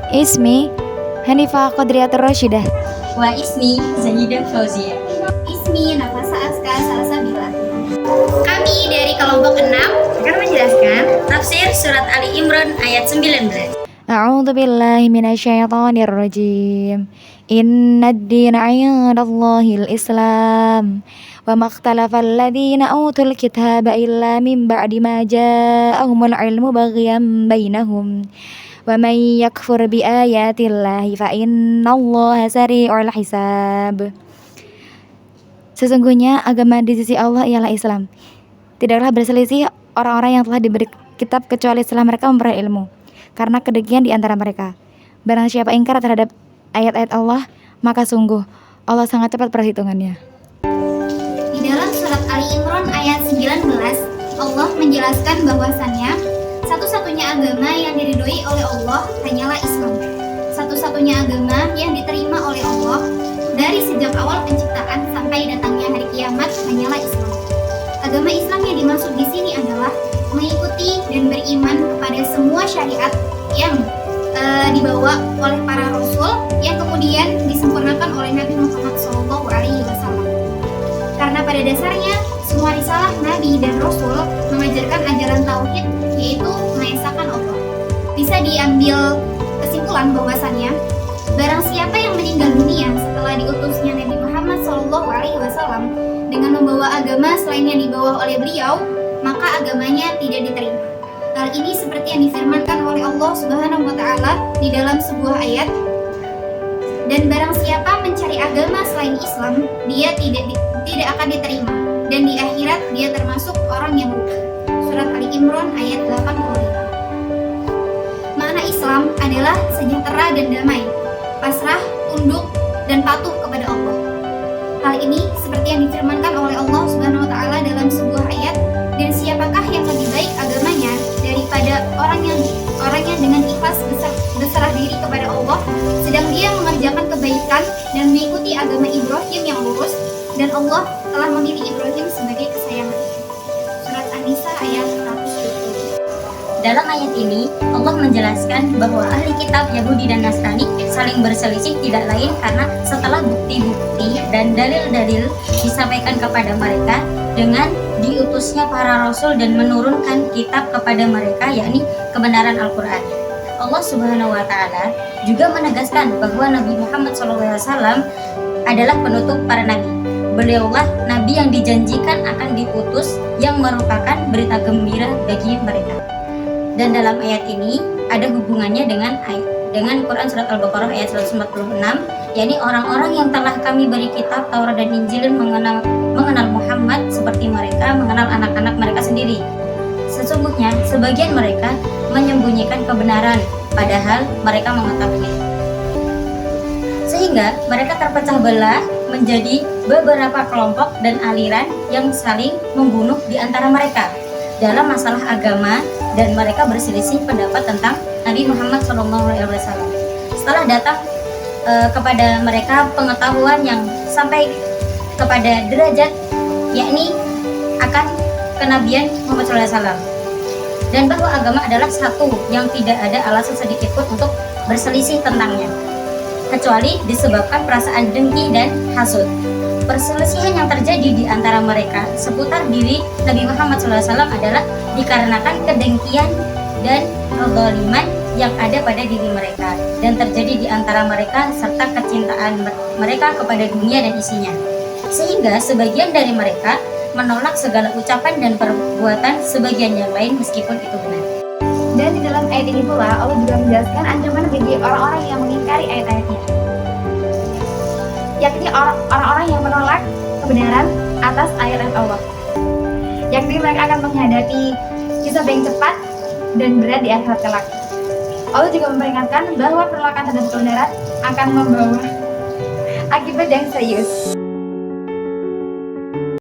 Ismi Hanifah Qadriyatur Rasyidah. Wa ismi Zahidah Fauzia. Ismi Nafasa Aska Salsabila. Kami dari kelompok 6 akan menjelaskan tafsir surat Ali Imran ayat 19. A'udzu billahi minasyaitonir rajim. Innad dina 'indallahil Islam. Wa makhtalafa alladziina utul kitaba illa min ba'di ma ja'ahumul 'ilmu baghyan bainahum. Wa may yakfur bi ayatillahi fa innallaha sari'ul hisab. Sesungguhnya agama di sisi Allah ialah Islam. Tidaklah berselisih orang-orang yang telah diberi kitab kecuali setelah mereka memperoleh ilmu, karena kedengkian di antara mereka. Barang siapa ingkar terhadap ayat-ayat Allah, maka sungguh Allah sangat cepat perhitungannya. Di dalam surat Ali Imran ayat 19, Allah menjelaskan bahwasannya satu-satunya agama yang diridhoi oleh Allah hanyalah Islam. Satu-satunya agama yang diterima oleh Allah dari sejak awal penciptaan sampai datangnya hari kiamat hanyalah Islam. Agama Islam yang dimaksud di sini adalah mengikuti dan beriman kepada semua syariat yang dibawa oleh para rasul yang kemudian disempurnakan oleh Nabi Muhammad SAW. Karena pada dasarnya semua risalah Nabi dan Rasul mengajarkan ajaran tauhid, yaitu mengesahkan Allah. Bisa diambil kesimpulan bahwasannya barang siapa yang meninggal dunia setelah diutusnya Nabi Muhammad SAW dengan membawa agama selain yang dibawa oleh beliau, maka agamanya tidak diterima. Hal ini seperti yang difirmankan oleh Allah Subhanahu wa Ta'ala di dalam sebuah ayat. Dan barang siapa mencari agama selain Islam, dia tidak akan diterima, dan di akhirat dia termasuk orang yang rugi. Surat Ali Imran ayat 85. Makna Islam adalah sejahtera dan damai, pasrah, tunduk, dan patuh kepada Allah. Hal ini seperti yang difirmankan oleh Allah Subhanahu wa Ta'ala dalam sebuah ayat. Dan siapakah yang lebih baik agamanya daripada orang yang dengan ikhlas berserah diri kepada Allah, sedang dia mengerjakan kebaikan dan mengikuti agama Ibrahim yang lurus, dan Allah telah memilih Ibrahim sebagai kesayangan. Surat An-Nisa ayat 120. Dalam ayat ini, Allah menjelaskan bahwa ahli kitab Yahudi dan Nasrani saling berselisih tidak lain karena setelah bukti-bukti dan dalil-dalil disampaikan kepada mereka dengan diutusnya para rasul dan menurunkan kitab kepada mereka, yakni kebenaran Al-Quran. Allah Subhanahu wa Ta'ala juga menegaskan bahwa Nabi Muhammad SAW adalah penutup para nabi. Beliaulah nabi yang dijanjikan akan diutus yang merupakan berita gembira bagi mereka. Dan dalam ayat ini ada hubungannya dengan Quran surat Al-Baqarah ayat 146, yakni orang-orang yang telah kami beri kitab Taurat dan Injil mengenal Muhammad seperti mereka mengenal anak-anak mereka sendiri. Sesungguhnya sebagian mereka menyembunyikan kebenaran, padahal mereka mengetahui. Sehingga mereka terpecah belah menjadi beberapa kelompok dan aliran yang saling membunuh di antara mereka dalam masalah agama, dan mereka berselisih pendapat tentang Nabi Muhammad SAW. Setelah datang kepada mereka pengetahuan yang sampai kepada derajat, yakni akan kenabian Muhammad SAW, dan bahwa agama adalah satu yang tidak ada alasan sedikit pun untuk berselisih tentangnya, kecuali disebabkan perasaan dengki dan hasud. Perselisihan yang terjadi di antara mereka seputar diri Nabi Muhammad SAW adalah dikarenakan kedengkian dan kezaliman yang ada pada diri mereka dan terjadi di antara mereka, serta kecintaan mereka kepada dunia dan isinya, sehingga sebagian dari mereka menolak segala ucapan dan perbuatan sebagian yang lain meskipun itu benar. Dan di dalam ayat ini pula Allah juga menjelaskan ancaman bagi orang-orang yang mengingkari ayat-ayatnya, yakni orang-orang yang menolak kebenaran atas ayat-ayat Allah, yakni mereka akan menghadapi hisab yang cepat dan berat di akhirat kelak. Allah juga memperingatkan bahwa penolakan terhadap kebenaran akan membawa akibat yang serius.